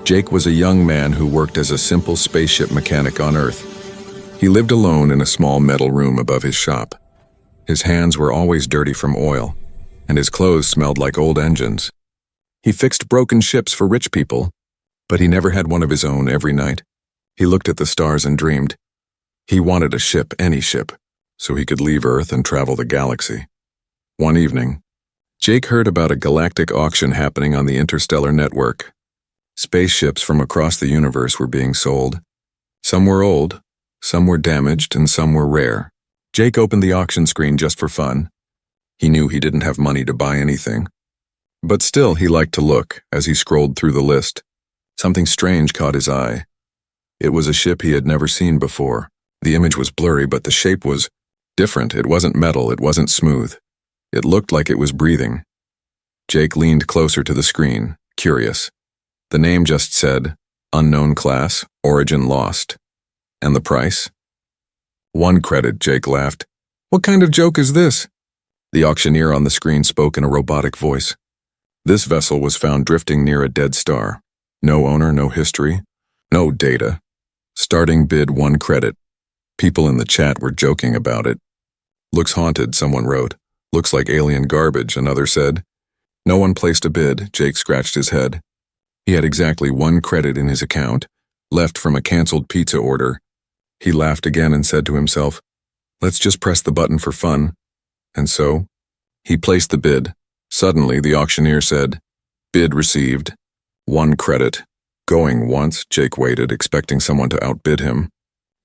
Jake was a young man who worked as a simple spaceship mechanic on Earth. He lived alone in a small metal room above his shop. His hands were always dirty from oil, and his clothes smelled like old engines. He fixed broken ships for rich people, but he never had one of his own every night. He looked at the stars and dreamed. He wanted a ship, any ship, so he could leave Earth and travel the galaxy. One evening, Jake heard about a galactic auction happening on the interstellar network. Spaceships from across the universe were being sold. Some were old, some were damaged, and some were rare. Jake opened the auction screen just for fun. He knew he didn't have money to buy anything. But still, he liked to look as he scrolled through the list. Something strange caught his eye. It was a ship he had never seen before. The image was blurry, but the shape was different. It wasn't metal, it wasn't smooth. It looked like it was breathing. Jake leaned closer to the screen, curious. The name just said, Unknown Class, Origin Lost. And the price? 1 credit, Jake laughed. What kind of joke is this? The auctioneer on the screen spoke in a robotic voice. This vessel was found drifting near a dead star. No owner, no history, no data. Starting bid 1 credit. People in the chat were joking about it. Looks haunted, someone wrote. Looks like alien garbage, another said. No one placed a bid, Jake scratched his head. He had exactly 1 credit in his account, left from a canceled pizza order. He laughed again and said to himself, let's just press the button for fun. And so, he placed the bid. Suddenly, the auctioneer said, bid received. 1 credit. Going once, Jake waited, expecting someone to outbid him.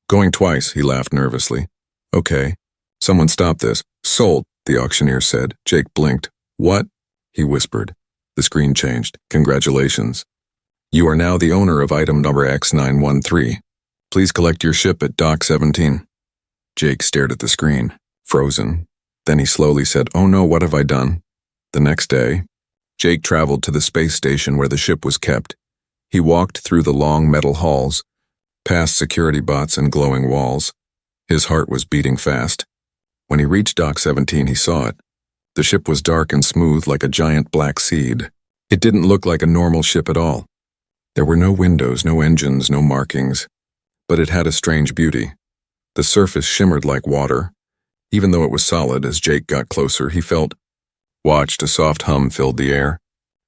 Going twice, he laughed nervously. Okay. Someone stop this. Sold, the auctioneer said. Jake blinked. What? He whispered. The screen changed. Congratulations. You are now the owner of item number X913. Please collect your ship at Dock 17. Jake stared at the screen, frozen. Then he slowly said, oh no, what have I done? The next day, Jake traveled to the space station where the ship was kept. He walked through the long metal halls, past security bots and glowing walls. His heart was beating fast. When he reached Dock 17, he saw it. The ship was dark and smooth like a giant black seed. It didn't look like a normal ship at all. There were no windows, no engines, no markings. But it had a strange beauty. The surface shimmered like water. Even though it was solid, as Jake got closer, he watched a soft hum filled the air.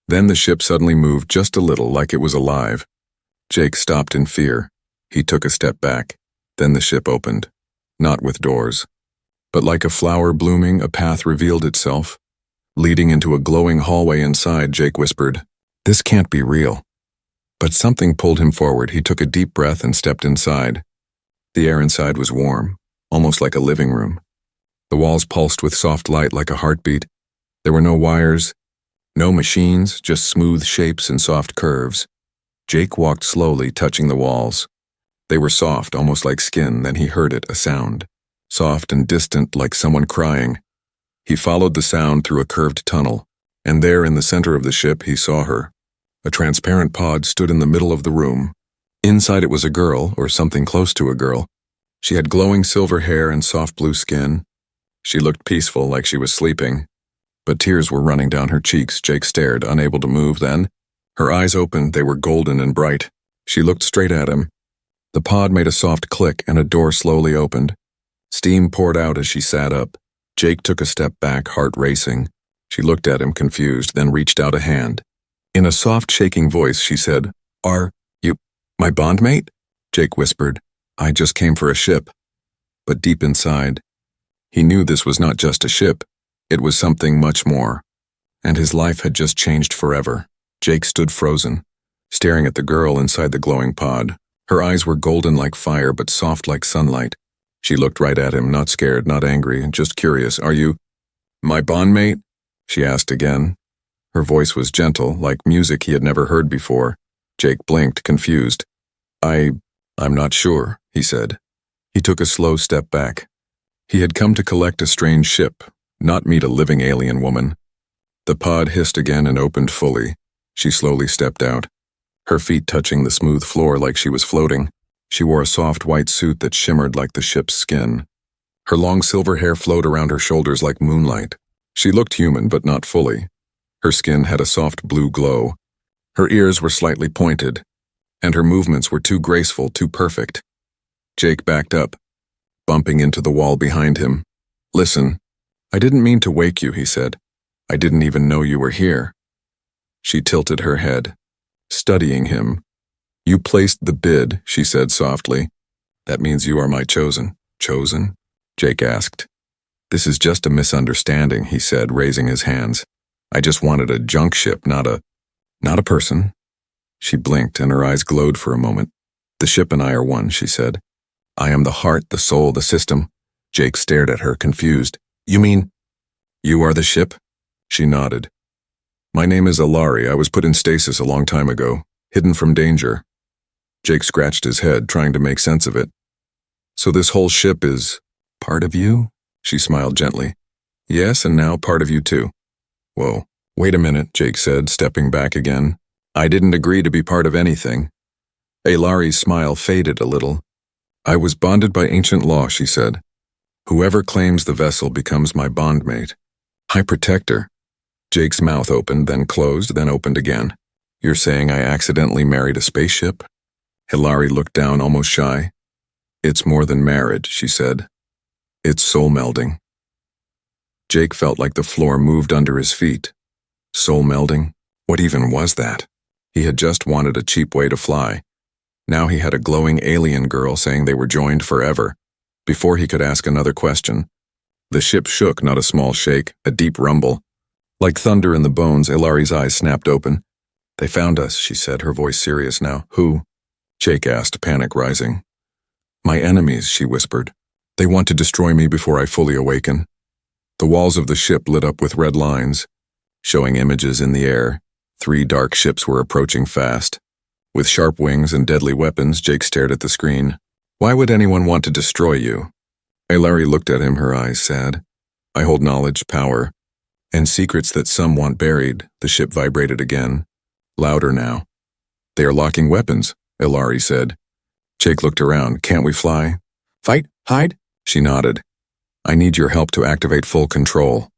Then the ship suddenly moved just a little, like it was alive. Jake stopped in fear. He took a step back. Then the ship opened. Not with doors. But like a flower blooming, a path revealed itself. Leading into a glowing hallway inside, Jake whispered, this can't be real. But something pulled him forward. He took a deep breath and stepped inside. The air inside was warm, almost like a living room. The walls pulsed with soft light like a heartbeat. There were no wires, no machines, just smooth shapes and soft curves. Jake walked slowly, touching the walls. They were soft, almost like skin. Then he heard it, a sound. Soft and distant, like someone crying. He followed the sound through a curved tunnel, and there in the center of the ship he saw her. A transparent pod stood in the middle of the room. Inside it was a girl, or something close to a girl. She had glowing silver hair and soft blue skin. She looked peaceful, like she was sleeping. But tears were running down her cheeks. Jake stared, unable to move. Then, her eyes opened. They were golden and bright. She looked straight at him. The pod made a soft click, and a door slowly opened. Steam poured out as she sat up. Jake took a step back, heart racing. She looked at him, confused, then reached out a hand. In a soft, shaking voice, she said, Are you my bondmate? Jake whispered, I just came for a ship. But deep inside, he knew this was not just a ship. It was something much more. And his life had just changed forever. Jake stood frozen, staring at the girl inside the glowing pod. Her eyes were golden like fire, but soft like sunlight. She looked right at him, not scared, not angry, just curious. Are you my bondmate? She asked again. Her voice was gentle, like music he had never heard before. Jake blinked, confused. I'm not sure, he said. He took a slow step back. He had come to collect a strange ship, not meet a living alien woman. The pod hissed again and opened fully. She slowly stepped out, her feet touching the smooth floor like she was floating. She wore a soft white suit that shimmered like the ship's skin. Her long silver hair flowed around her shoulders like moonlight. She looked human, but not fully. Her skin had a soft blue glow. Her ears were slightly pointed, and her movements were too graceful, too perfect. Jake backed up, bumping into the wall behind him. "Listen, I didn't mean to wake you," he said. "I didn't even know you were here." She tilted her head, studying him. "You placed the bid," she said softly. "That means you are my chosen." "Chosen?" Jake asked. "This is just a misunderstanding," he said, raising his hands. "I just wanted a junk ship, not a person." She blinked and her eyes glowed for a moment. "The ship and I are one," she said. "I am the heart, the soul, the system." Jake stared at her, confused. "You mean you are the ship?" She nodded. "My name is Alari. I was put in stasis a long time ago, hidden from danger." Jake scratched his head, trying to make sense of it. "So this whole ship is part of you?" She smiled gently. "Yes, and now part of you too." "Whoa, wait a minute," Jake said, stepping back again. "I didn't agree to be part of anything." Alari's smile faded a little. "I was bonded by ancient law," she said. "Whoever claims the vessel becomes my bondmate. I protect her." Jake's mouth opened, then closed, then opened again. "You're saying I accidentally married a spaceship?" Hilary looked down, almost shy. "It's more than marriage," she said. "It's soul melding." Jake felt like the floor moved under his feet. Soul melding? What even was that? He had just wanted a cheap way to fly. Now he had a glowing alien girl saying they were joined forever. Before he could ask another question, the ship shook, not a small shake, a deep rumble. Like thunder in the bones, Ilari's eyes snapped open. "They found us," she said, her voice serious now. "Who?" Jake asked, panic rising. "My enemies," she whispered. "They want to destroy me before I fully awaken." The walls of the ship lit up with red lines, showing images in the air. 3 dark ships were approaching fast. With sharp wings and deadly weapons, Jake stared at the screen. "Why would anyone want to destroy you?" Ilari looked at him, her eyes sad. "I hold knowledge, power, and secrets that some want buried." The ship vibrated again, louder now. "They are locking weapons," Ilari said. Jake looked around. "Can't we fly?" "Fight? Hide?" She nodded. "I need your help to activate full control."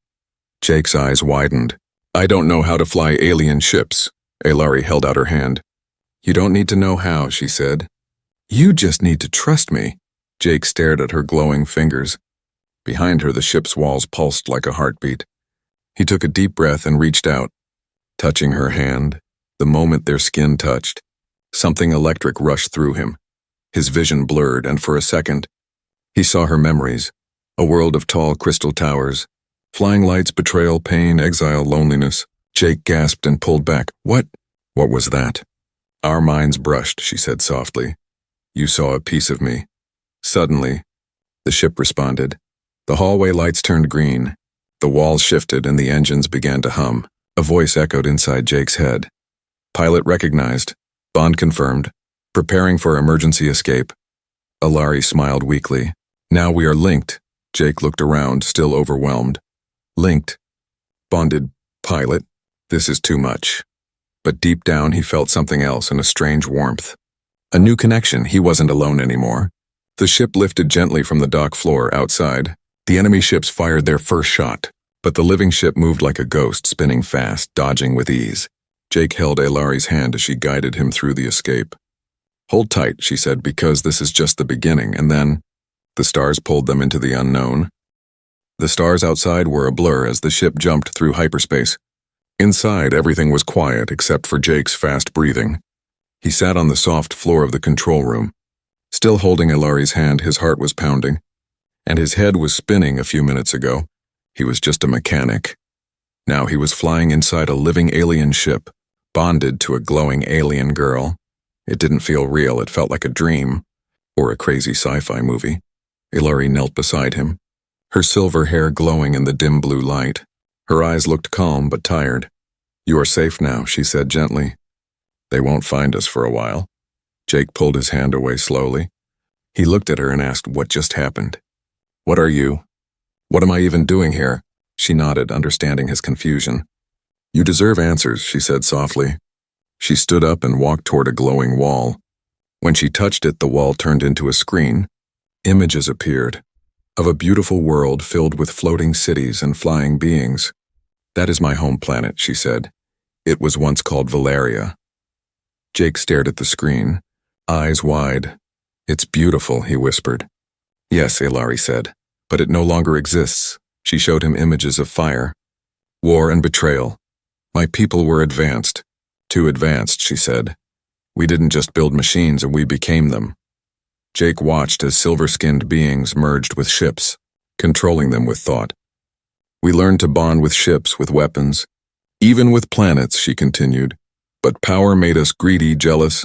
Jake's eyes widened. "I don't know how to fly alien ships." Ilari held out her hand. "You don't need to know how," she said. "You just need to trust me." Jake stared at her glowing fingers. Behind her, the ship's walls pulsed like a heartbeat. He took a deep breath and reached out, touching her hand. The moment their skin touched, something electric rushed through him. His vision blurred, and for a second, he saw her memories, a world of tall crystal towers, flying lights, betrayal, pain, exile, loneliness. Jake gasped and pulled back. What was that?" "Our minds brushed," she said softly. "You saw a piece of me." Suddenly, the ship responded. The hallway lights turned green. The walls shifted and the engines began to hum. A voice echoed inside Jake's head. "Pilot recognized. Bond confirmed. Preparing for emergency escape." Alari smiled weakly. "Now we are linked." Jake looked around, still overwhelmed. "Linked? Bonded? Pilot? This is too much." But deep down he felt something else, in a strange warmth. A new connection. He wasn't alone anymore. The ship lifted gently from the dock floor outside. The enemy ships fired their first shot, but the living ship moved like a ghost, spinning fast, dodging with ease. Jake held Alari's hand as she guided him through the escape. "Hold tight," she said, "because this is just the beginning," and then the stars pulled them into the unknown. The stars outside were a blur as the ship jumped through hyperspace. Inside, everything was quiet except for Jake's fast breathing. He sat on the soft floor of the control room. Still holding Alari's hand, his heart was pounding, and his head was spinning a few minutes ago. He was just a mechanic. Now he was flying inside a living alien ship, bonded to a glowing alien girl. It didn't feel real. It felt like a dream, or a crazy sci-fi movie. Ilari knelt beside him, her silver hair glowing in the dim blue light. Her eyes looked calm but tired. "You are safe now," she said gently. "They won't find us for a while." Jake pulled his hand away slowly. He looked at her and asked what just happened. "What are you? What am I even doing here?" She nodded, understanding his confusion. "You deserve answers," she said softly. She stood up and walked toward a glowing wall. When she touched it, the wall turned into a screen. Images appeared, of a beautiful world filled with floating cities and flying beings. "That is my home planet," she said. "It was once called Valeria." Jake stared at the screen, eyes wide. "It's beautiful," he whispered. "Yes," Ilari said, "but it no longer exists." She showed him images of fire, war and betrayal. "My people were advanced. Too advanced," she said. "We didn't just build machines and we became them." Jake watched as silver-skinned beings merged with ships, controlling them with thought. "We learned to bond with ships, with weapons, even with planets," she continued. "But power made us greedy, jealous,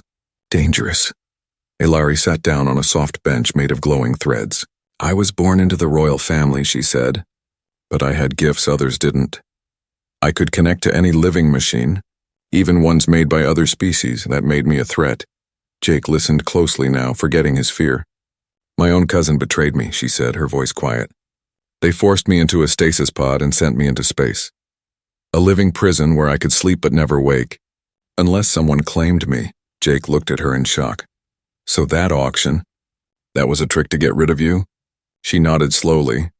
dangerous." Ilari sat down on a soft bench made of glowing threads. "I was born into the royal family," she said, "but I had gifts others didn't. I could connect to any living machine, even ones made by other species. That made me a threat." Jake listened closely now, forgetting his fear. "My own cousin betrayed me," she said, her voice quiet. "They forced me into a stasis pod and sent me into space. A living prison where I could sleep but never wake. Unless someone claimed me." Jake looked at her in shock. "So that auction, that was a trick to get rid of you?" She nodded slowly.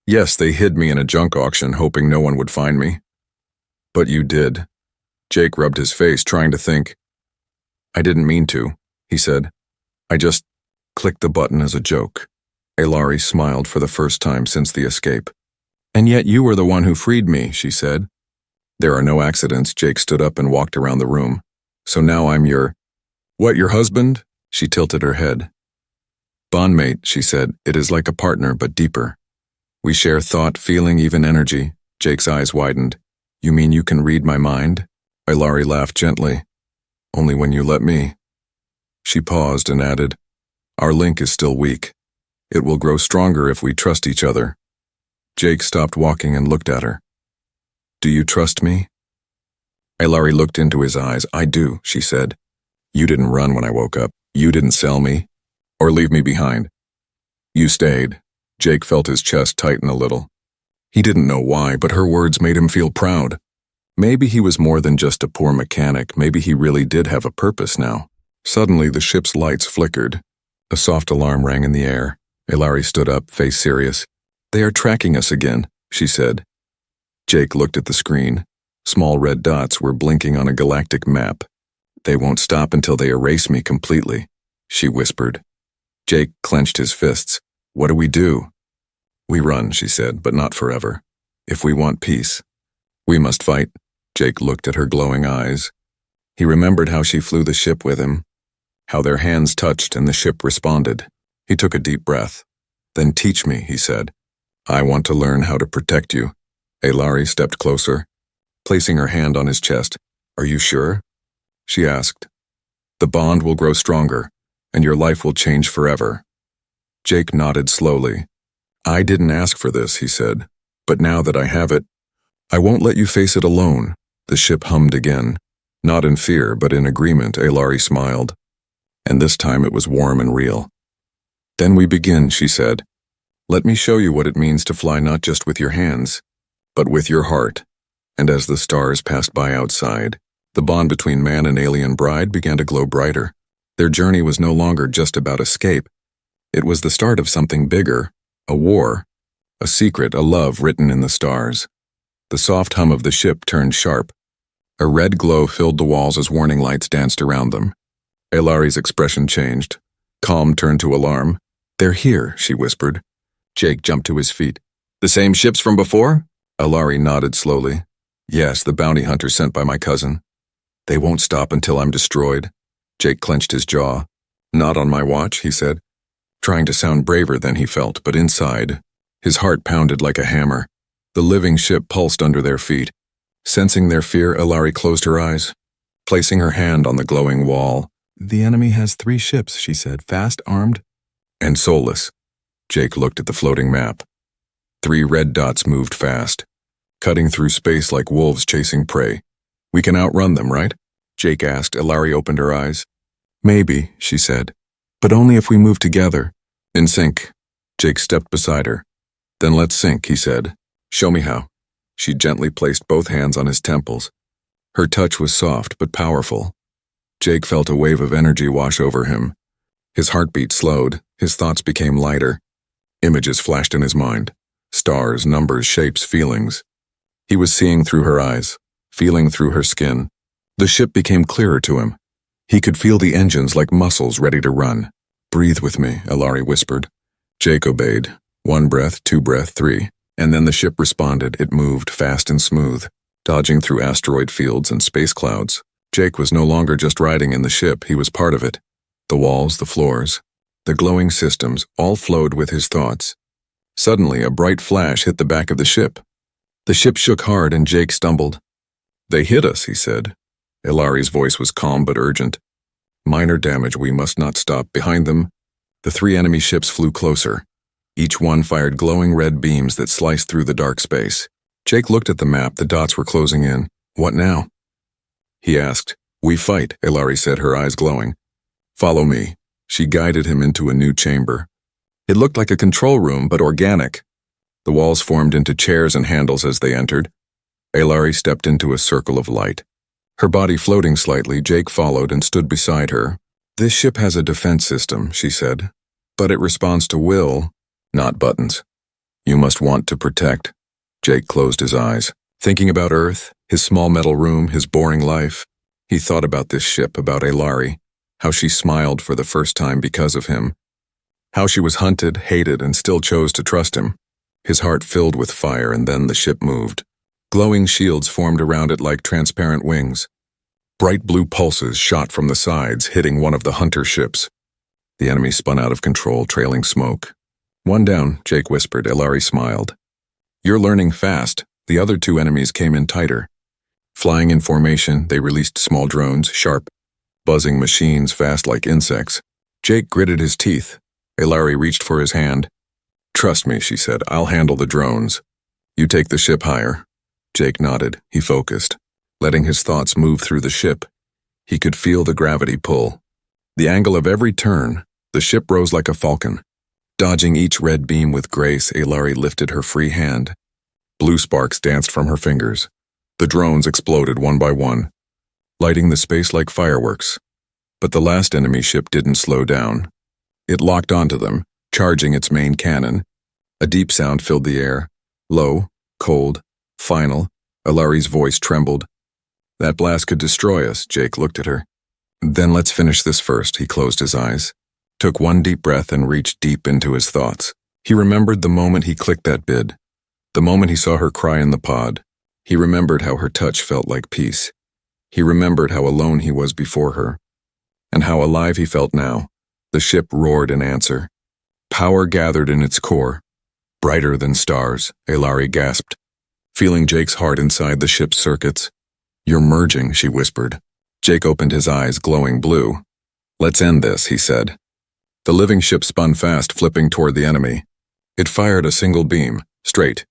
"Yes, they hid me in a junk auction, hoping no one would find me." "But you did." Jake rubbed his face, trying to think. "I didn't mean to," he said. "I just clicked the button as a joke." Ilari smiled for the first time since the escape. "And yet you were the one who freed me," she said. "There are no accidents." Jake stood up and walked around the room. "So now I'm your—" "What, your husband?" She tilted her head. "Bondmate," she said. "It is like a partner, but deeper. We share thought, feeling, even energy." Jake's eyes widened. "You mean you can read my mind?" Ilari laughed gently. "Only when you let me." She paused and added, "Our link is still weak. It will grow stronger if we trust each other." Jake stopped walking and looked at her. "Do you trust me?" Ilari looked into his eyes. "I do," she said. "You didn't run when I woke up. You didn't sell me, or leave me behind. You stayed." Jake felt his chest tighten a little. He didn't know why, but her words made him feel proud. Maybe he was more than just a poor mechanic. Maybe he really did have a purpose now. Suddenly, the ship's lights flickered. A soft alarm rang in the air. Ilari stood up, face serious. "They are tracking us again," she said. Jake looked at the screen. Small red dots were blinking on a galactic map. "They won't stop until they erase me completely," she whispered. Jake clenched his fists. "What do we do?" "We run," she said, "but not forever. If we want peace, we must fight." Jake looked at her glowing eyes. He remembered how she flew the ship with him, how their hands touched and the ship responded. He took a deep breath. "Then teach me," he said. "I want to learn how to protect you." Ilari stepped closer, placing her hand on his chest. "Are you sure?" she asked. "The bond will grow stronger, and your life will change forever." Jake nodded slowly. "I didn't ask for this," he said, "but now that I have it, I won't let you face it alone." The ship hummed again. Not in fear, but in agreement. Ilari smiled. And this time it was warm and real. "Then we begin," she said. "Let me show you what it means to fly not just with your hands, but with your heart." And as the stars passed by outside, the bond between man and alien bride began to glow brighter. Their journey was no longer just about escape. It was the start of something bigger, a war, a secret, a love written in the stars. The soft hum of the ship turned sharp. A red glow filled the walls as warning lights danced around them. Ilari's expression changed. Calm turned to alarm. "They're here," she whispered. Jake jumped to his feet. "The same ships from before?" Ilari nodded slowly. "Yes, the bounty hunter sent by my cousin. They won't stop until I'm destroyed." Jake clenched his jaw. "Not on my watch," he said, trying to sound braver than he felt, but inside, his heart pounded like a hammer. The living ship pulsed under their feet. Sensing their fear, Ilari closed her eyes, placing her hand on the glowing wall. "The enemy has 3 ships," she said, "fast, armed, and soulless." Jake looked at the floating map. 3 red dots moved fast, cutting through space like wolves chasing prey. "We can outrun them, right?" Jake asked. Ilari opened her eyes. "Maybe," she said, "but only if we move together, in sync." Jake stepped beside her. "Then let's sync," he said. "Show me how." She gently placed both hands on his temples. Her touch was soft but powerful. Jake felt a wave of energy wash over him. His heartbeat slowed, his thoughts became lighter. Images flashed in his mind. Stars, numbers, shapes, feelings. He was seeing through her eyes, feeling through her skin. The ship became clearer to him. He could feel the engines like muscles ready to run. "Breathe with me," Ilari whispered. Jake obeyed. 1 breath, 2 breath, 3. And then the ship responded. It moved fast and smooth, dodging through asteroid fields and space clouds. Jake was no longer just riding in the ship, he was part of it. The walls, the floors, the glowing systems, all flowed with his thoughts. Suddenly, a bright flash hit the back of the ship. The ship shook hard and Jake stumbled. "They hit us," he said. Ilari's voice was calm but urgent. "Minor damage, we must not stop." Behind them, the 3 enemy ships flew closer. Each one fired glowing red beams that sliced through the dark space. Jake looked at the map, the dots were closing in. "What now?" he asked. "We fight," Ilari said, her eyes glowing. "Follow me." She guided him into a new chamber. It looked like a control room, but organic. The walls formed into chairs and handles as they entered. Ilari stepped into a circle of light. Her body floating slightly, Jake followed and stood beside her. "This ship has a defense system," she said, "but it responds to will, not buttons. You must want to protect." Jake closed his eyes, thinking about Earth, his small metal room, his boring life. He thought about this ship, about Ilari, how she smiled for the first time because of him, how she was hunted, hated, and still chose to trust him. His heart filled with fire, and then the ship moved. Glowing shields formed around it like transparent wings. Bright blue pulses shot from the sides, hitting one of the hunter ships. The enemy spun out of control, trailing smoke. "One down," Jake whispered. Ilari smiled. "You're learning fast." The other 2 enemies came in tighter. Flying in formation, they released small drones, sharp, buzzing machines fast like insects. Jake gritted his teeth. Ilari reached for his hand. "Trust me," she said. "I'll handle the drones. You take the ship higher." Jake nodded. He focused, letting his thoughts move through the ship. He could feel the gravity pull. The angle of every turn, the ship rose like a falcon. Dodging each red beam with grace, Ilari lifted her free hand. Blue sparks danced from her fingers. The drones exploded one by one, lighting the space like fireworks. But the last enemy ship didn't slow down. It locked onto them, charging its main cannon. A deep sound filled the air. Low, cold, final. Ilari's voice trembled. "That blast could destroy us," Jake looked at her. "Then let's finish this first." He closed his eyes, took one deep breath and reached deep into his thoughts. He remembered the moment he clicked that bid, the moment he saw her cry in the pod. He remembered how her touch felt like peace. He remembered how alone he was before her, and how alive he felt now. The ship roared in answer. Power gathered in its core. "Brighter than stars," Ilari gasped, feeling Jake's heart inside the ship's circuits. "You're merging," she whispered. Jake opened his eyes, glowing blue. "Let's end this," he said. The living ship spun fast, flipping toward the enemy. It fired a single beam, straight,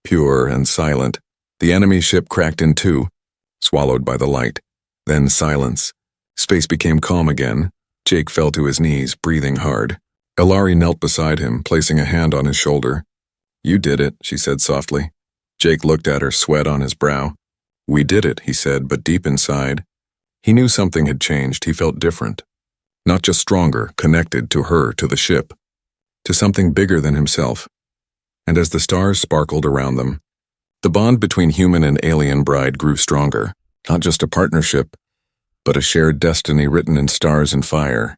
pure and silent. The enemy ship cracked in 2, swallowed by the light. Then silence. Space became calm again. Jake fell to his knees, breathing hard. Ilari knelt beside him, placing a hand on his shoulder. "You did it," she said softly. Jake looked at her, sweat on his brow. "We did it," he said, but deep inside, he knew something had changed. He felt different. Not just stronger, connected to her, to the ship, to something bigger than himself. And as the stars sparkled around them, the bond between human and alien bride grew stronger. Not just a partnership, but a shared destiny written in stars and fire.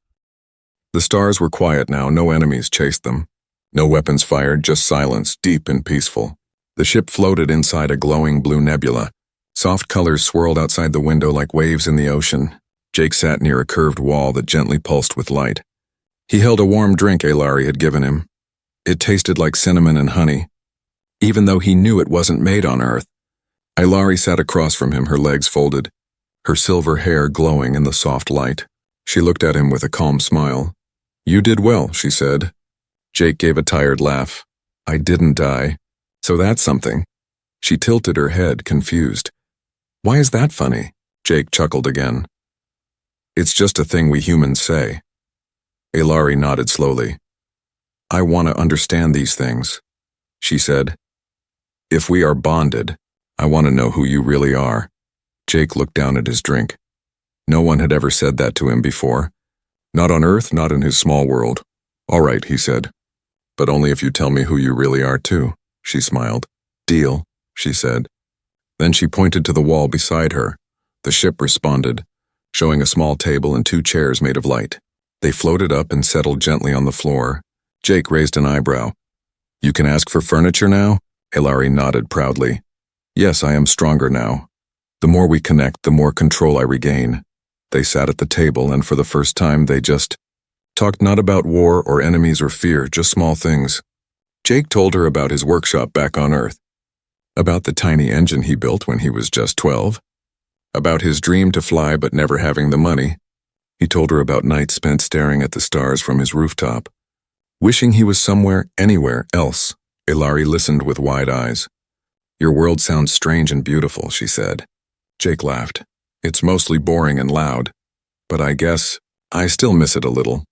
The stars were quiet now, no enemies chased them. No weapons fired, just silence, deep and peaceful. The ship floated inside a glowing blue nebula. Soft colors swirled outside the window like waves in the ocean. Jake sat near a curved wall that gently pulsed with light. He held a warm drink Ilari had given him. It tasted like cinnamon and honey, even though he knew it wasn't made on Earth. Ilari sat across from him, her legs folded, her silver hair glowing in the soft light. She looked at him with a calm smile. "You did well," she said. Jake gave a tired laugh. "I didn't die, so that's something." She tilted her head, confused. "Why is that funny?" Jake chuckled again. "It's just a thing we humans say." Ilari nodded slowly. "I want to understand these things," she said. "If we are bonded, I want to know who you really are." Jake looked down at his drink. No one had ever said that to him before. Not on Earth, not in his small world. "All right," he said. "But only if you tell me who you really are too." She smiled. "Deal," she said. Then she pointed to the wall beside her. The ship responded. showing a small table and 2 chairs made of light. They floated up and settled gently on the floor. Jake raised an eyebrow. "You can ask for furniture now?" Hilary nodded proudly. "Yes, I am stronger now. The more we connect, the more control I regain." They sat at the table, and for the first time they just talked, not about war or enemies or fear, just small things. Jake told her about his workshop back on Earth, about the tiny engine he built when he was just 12, about his dream to fly but never having the money. He told her about nights spent staring at the stars from his rooftop, wishing he was somewhere, anywhere else. Hilary listened with wide eyes. "Your world sounds strange and beautiful," she said. Jake laughed. "It's mostly boring and loud, but I guess I still miss it a little."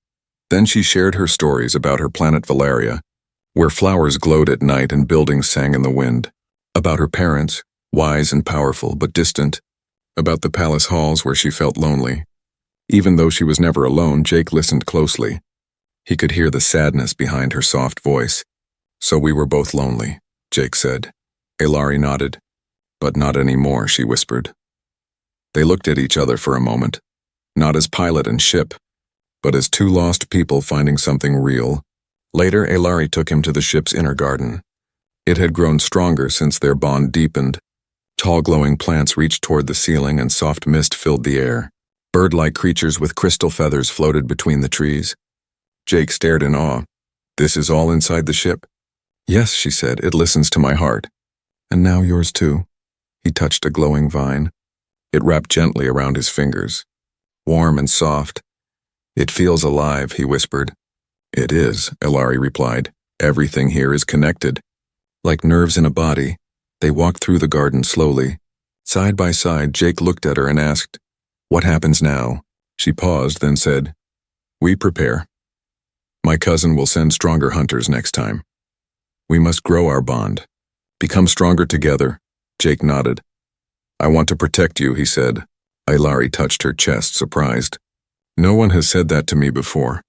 Then she shared her stories about her planet Valeria, where flowers glowed at night and buildings sang in the wind, about her parents, wise and powerful but distant, about the palace halls where she felt lonely. Even though she was never alone, Jake listened closely. He could hear the sadness behind her soft voice. "So we were both lonely," Jake said. Hilary nodded. "But not anymore," she whispered. They looked at each other for a moment, not as pilot and ship, but as 2 lost people finding something real. Later, Hilary took him to the ship's inner garden. It had grown stronger since their bond deepened. Tall glowing plants reached toward the ceiling and soft mist filled the air. Bird-like creatures with crystal feathers floated between the trees. Jake stared in awe. "This is all inside the ship?" "Yes," she said, "it listens to my heart. And now yours too." He touched a glowing vine. It wrapped gently around his fingers. Warm and soft. "It feels alive," he whispered. "It is," Hilary replied. "Everything here is connected." Like nerves in a body, they walked through the garden slowly. Side by side, Jake looked at her and asked, "What happens now?" She paused, then said, "We prepare. My cousin will send stronger hunters next time. We must grow our bond. Become stronger together." Jake nodded. "I want to protect you," he said. Hilary touched her chest, surprised. "No one has said that to me before."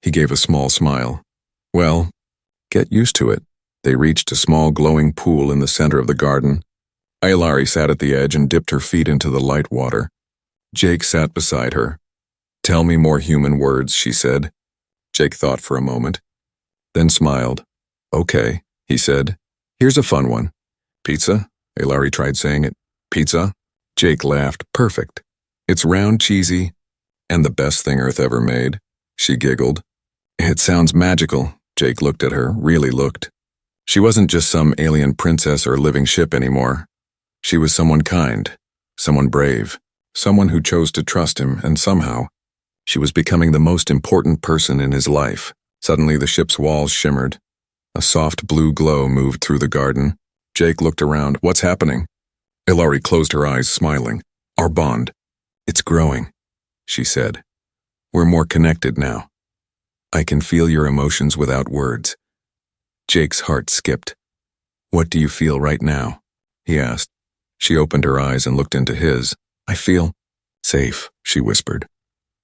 He gave a small smile. "Well, get used to it." They reached a small glowing pool in the center of the garden. Hilary sat at the edge and dipped her feet into the light water. Jake sat beside her. "Tell me more human words," she said. Jake thought for a moment, then smiled. "Okay," he said. "Here's a fun one." "Pizza?" Hilary tried saying it. "Pizza?" Jake laughed. "Perfect. It's round, cheesy, and the best thing Earth ever made." She giggled. "It sounds magical." Jake looked at her, really looked. She wasn't just some alien princess or living ship anymore. She was someone kind, someone brave, someone who chose to trust him, and somehow, she was becoming the most important person in his life. Suddenly the ship's walls shimmered. A soft blue glow moved through the garden. Jake looked around. "What's happening?" Hilary closed her eyes, smiling. "Our bond. It's growing," she said. "We're more connected now. I can feel your emotions without words." Jake's heart skipped. "What do you feel right now?" he asked. She opened her eyes and looked into his. "I feel safe," she whispered.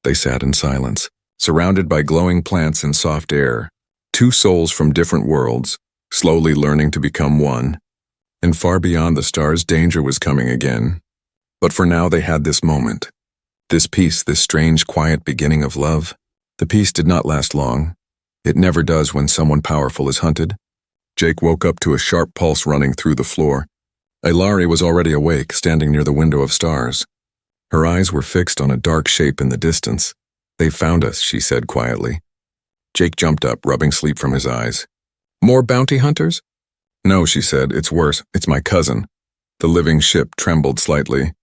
They sat in silence, surrounded by glowing plants and soft air. 2 souls from different worlds, slowly learning to become one. And far beyond the stars, danger was coming again. But for now they had this moment. This peace, this strange, quiet beginning of love. The peace did not last long. It never does when someone powerful is hunted. Jake woke up to a sharp pulse running through the floor. Hilary was already awake, standing near the window of stars. Her eyes were fixed on a dark shape in the distance. "They found us," she said quietly. Jake jumped up, rubbing sleep from his eyes. "More bounty hunters?" "No," she said. "It's worse. It's my cousin." The living ship trembled slightly,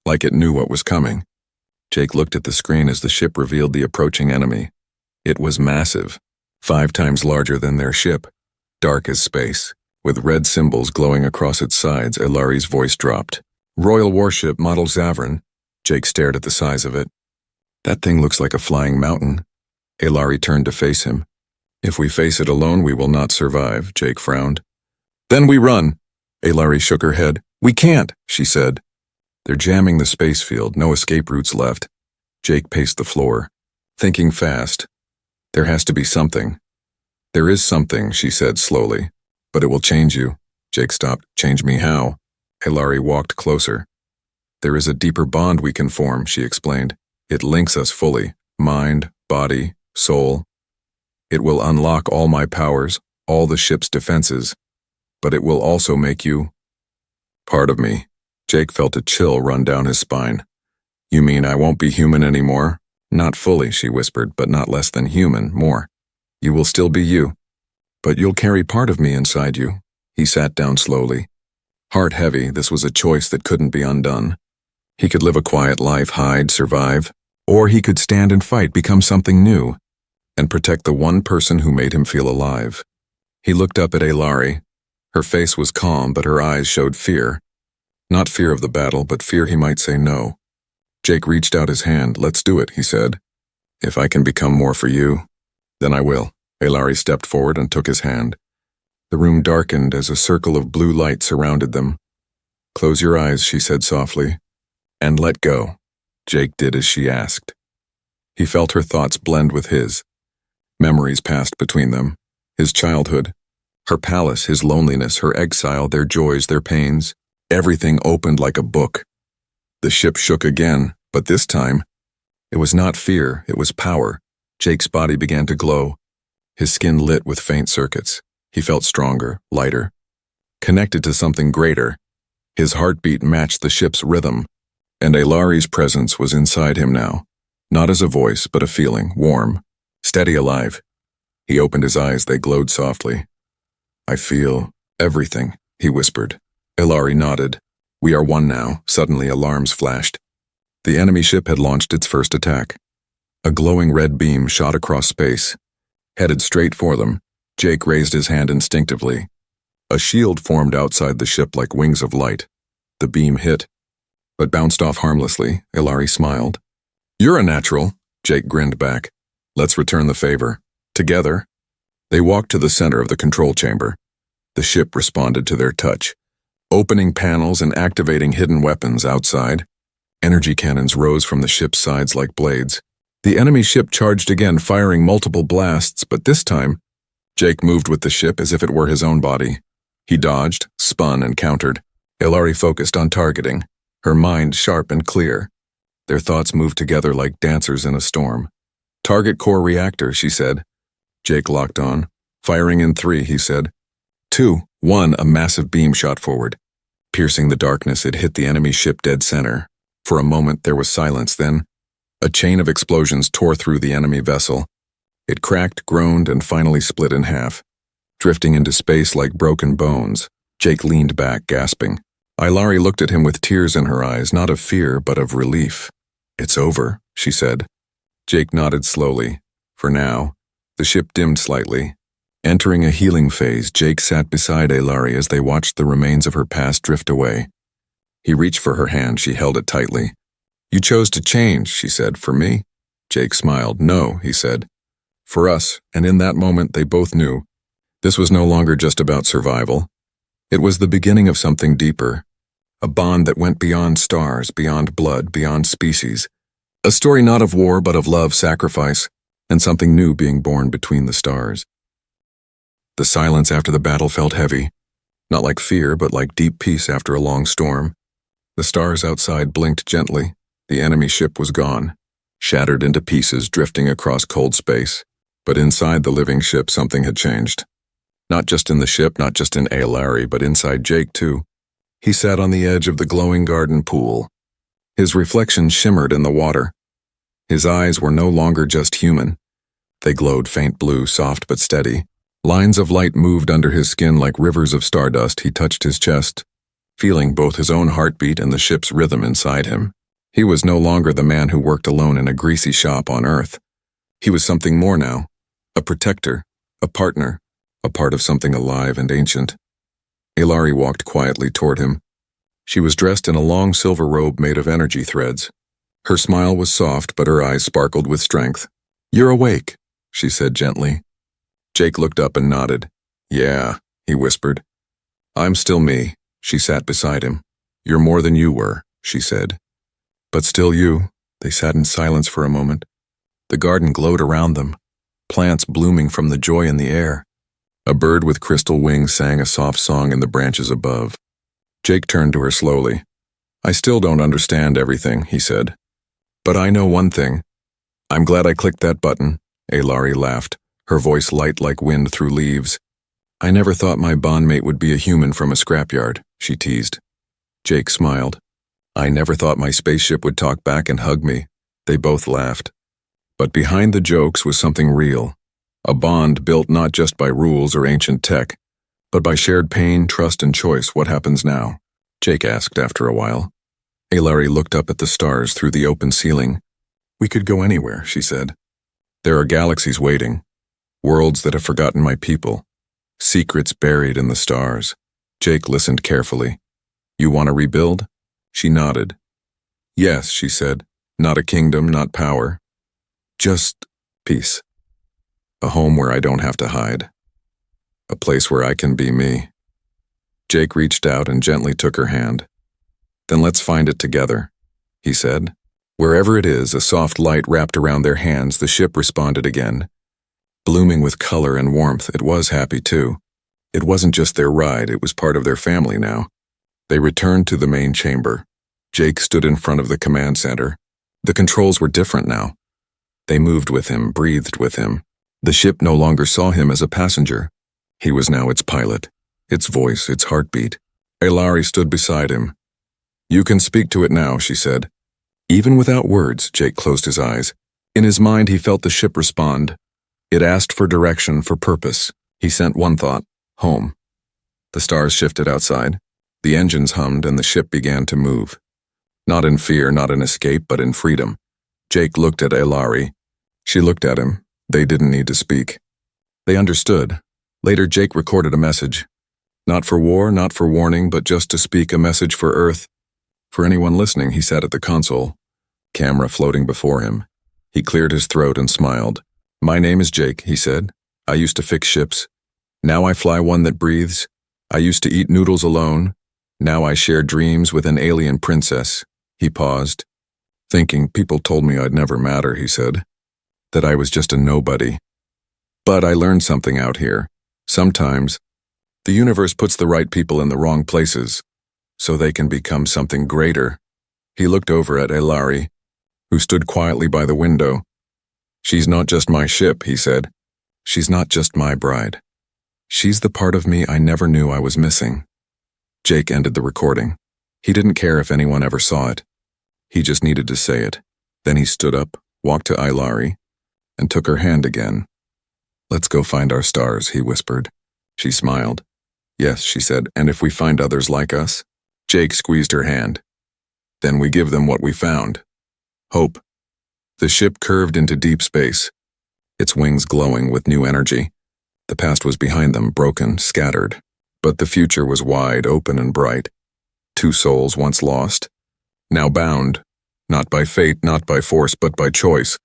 like it knew what was coming. Jake looked at the screen as the ship revealed the approaching enemy. It was massive, 5 times larger than their ship, dark as space, with red symbols glowing across its sides. Hilary's voice dropped. "Royal warship model Zavran." Jake stared at the size of it. "That thing looks like a flying mountain." Hilary turned to face him. "If we face it alone, we will not survive," Jake frowned. "Then we run." Hilary shook her head. "We can't," she said. "They're jamming the space field, no escape routes left." Jake paced the floor, thinking fast. "There has to be something." "There is something," she said slowly. "But it will change you." Jake stopped. "Change me how?" Hilary walked closer. "There is a deeper bond we can form," she explained. It links us fully, mind, body, soul. It will unlock all my powers, all the ship's defenses, but it will also make you part of me. Jake felt a chill run down his spine. You mean I won't be human anymore? Not fully, she whispered, but not less than human, more. You will still be you. But you'll carry part of me inside you. He sat down slowly. Heart heavy, this was a choice that couldn't be undone. He could live a quiet life, hide, survive, or he could stand and fight, become something new, and protect the one person who made him feel alive. He looked up at Aelari. Her face was calm, but her eyes showed fear. Not fear of the battle, but fear he might say no. Jake reached out his hand. Let's do it, he said. If I can become more for you, then I will. Aelari stepped forward and took his hand. The room darkened as a circle of blue light surrounded them. Close your eyes, she said softly, and let go. Jake did as she asked. He felt her thoughts blend with his. Memories passed between them. His childhood, her palace, his loneliness, her exile, their joys, their pains. Everything opened like a book. The ship shook again, but this time, it was not fear, it was power. Jake's body began to glow. His skin lit with faint circuits. He felt stronger, lighter, connected to something greater. His heartbeat matched the ship's rhythm, and Aelari's presence was inside him now, not as a voice, but a feeling, warm, steady, alive. He opened his eyes, they glowed softly. I feel everything, he whispered. Aelari nodded. We are one now. Suddenly alarms flashed. The enemy ship had launched its first attack. A glowing red beam shot across space. Headed straight for them, Jake raised his hand instinctively. A shield formed outside the ship like wings of light. The beam hit, but bounced off harmlessly. Aelari smiled. You're a natural, Jake grinned back. Let's return the favor. Together. They walked to the center of the control chamber. The ship responded to their touch, opening panels and activating hidden weapons outside. Energy cannons rose from the ship's sides like blades. The enemy ship charged again, firing multiple blasts, but this time, Jake moved with the ship as if it were his own body. He dodged, spun, and countered. Aelari focused on targeting, her mind sharp and clear. Their thoughts moved together like dancers in a storm. Target core reactor, she said. Jake locked on. Firing in 3, he said. 2, 1, a massive beam shot forward. Piercing the darkness, it hit the enemy ship dead center. For a moment, there was silence, then a chain of explosions tore through the enemy vessel. It cracked, groaned, and finally split in half, drifting into space like broken bones. Jake leaned back, gasping. Aelari looked at him with tears in her eyes, not of fear, but of relief. It's over, she said. Jake nodded slowly. For now. The ship dimmed slightly. Entering a healing phase, Jake sat beside Aelari as they watched the remains of her past drift away. He reached for her hand. She held it tightly. You chose to change, she said. For me? Jake smiled. No, he said. For us, and in that moment they both knew. This was no longer just about survival. It was the beginning of something deeper. A bond that went beyond stars, beyond blood, beyond species. A story not of war, but of love, sacrifice, and something new being born between the stars. The silence after the battle felt heavy. Not like fear, but like deep peace after a long storm. The stars outside blinked gently. The enemy ship was gone, shattered into pieces, drifting across cold space. But inside the living ship, something had changed. Not just in the ship, not just in Aelari, but inside Jake, too. He sat on the edge of the glowing garden pool. His reflection shimmered in the water. His eyes were no longer just human. They glowed faint blue, soft but steady. Lines of light moved under his skin like rivers of stardust. He touched his chest, feeling both his own heartbeat and the ship's rhythm inside him. He was no longer the man who worked alone in a greasy shop on Earth. He was something more now. A protector, a partner, a part of something alive and ancient. Aelari walked quietly toward him. She was dressed in a long silver robe made of energy threads. Her smile was soft, but her eyes sparkled with strength. You're awake, she said gently. Jake looked up and nodded. Yeah, he whispered. I'm still me. She sat beside him. You're more than you were, she said. But still you. They sat in silence for a moment. The garden glowed around them, plants blooming from the joy in the air. A bird with crystal wings sang a soft song in the branches above. Jake turned to her slowly. I still don't understand everything, he said. But I know one thing. I'm glad I clicked that button, Alari laughed, her voice light like wind through leaves. I never thought my bondmate would be a human from a scrapyard, she teased. Jake smiled. I never thought my spaceship would talk back and hug me. They both laughed. But behind the jokes was something real. A bond built not just by rules or ancient tech, but by shared pain, trust, and choice. What happens now? Jake asked after a while. Alari looked up at the stars through the open ceiling. We could go anywhere, she said. There are galaxies waiting, worlds that have forgotten my people, secrets buried in the stars. Jake listened carefully. You want to rebuild? She nodded. Yes, she said. Not a kingdom, not power. Just peace. A home where I don't have to hide. A place where I can be me. Jake reached out and gently took her hand. Then let's find it together, he said. Wherever it is, a soft light wrapped around their hands. The ship responded again. Blooming with color and warmth, it was happy too. It wasn't just their ride, it was part of their family now. They returned to the main chamber. Jake stood in front of the command center. The controls were different now. They moved with him, breathed with him. The ship no longer saw him as a passenger. He was now its pilot, its voice, its heartbeat. Alari stood beside him. You can speak to it now, she said. Even without words, Jake closed his eyes. In his mind, he felt the ship respond. It asked for direction, for purpose. He sent one thought, home. The stars shifted outside. The engines hummed and the ship began to move. Not in fear, not in escape, but in freedom. Jake looked at Alari. She looked at him. They didn't need to speak. They understood. Later, Jake recorded a message. Not for war, not for warning, but just to speak a message for Earth. For anyone listening, he sat at the console, camera floating before him. He cleared his throat and smiled. My name is Jake, he said. I used to fix ships. Now I fly one that breathes. I used to eat noodles alone. Now I share dreams with an alien princess. He paused, thinking people told me I'd never matter, he said. That I was just a nobody. But I learned something out here. Sometimes, the universe puts the right people in the wrong places, so they can become something greater. He looked over at Alari, who stood quietly by the window. She's not just my ship, he said. She's not just my bride. She's the part of me I never knew I was missing. Jake ended the recording. He didn't care if anyone ever saw it. He just needed to say it. Then he stood up, walked to Alari, and took her hand again. Let's go find our stars, he whispered. She smiled. Yes, she said, and if we find others like us? Jake squeezed her hand. Then we give them what we found. Hope. The ship curved into deep space, its wings glowing with new energy. The past was behind them, broken, scattered. But the future was wide, open, and bright. Two souls once lost, now bound, not by fate, not by force, but by choice.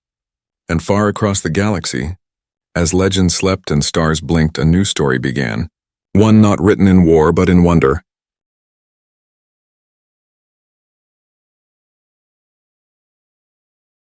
And far across the galaxy, as legends slept and stars blinked, a new story began. One not written in war, but in wonder.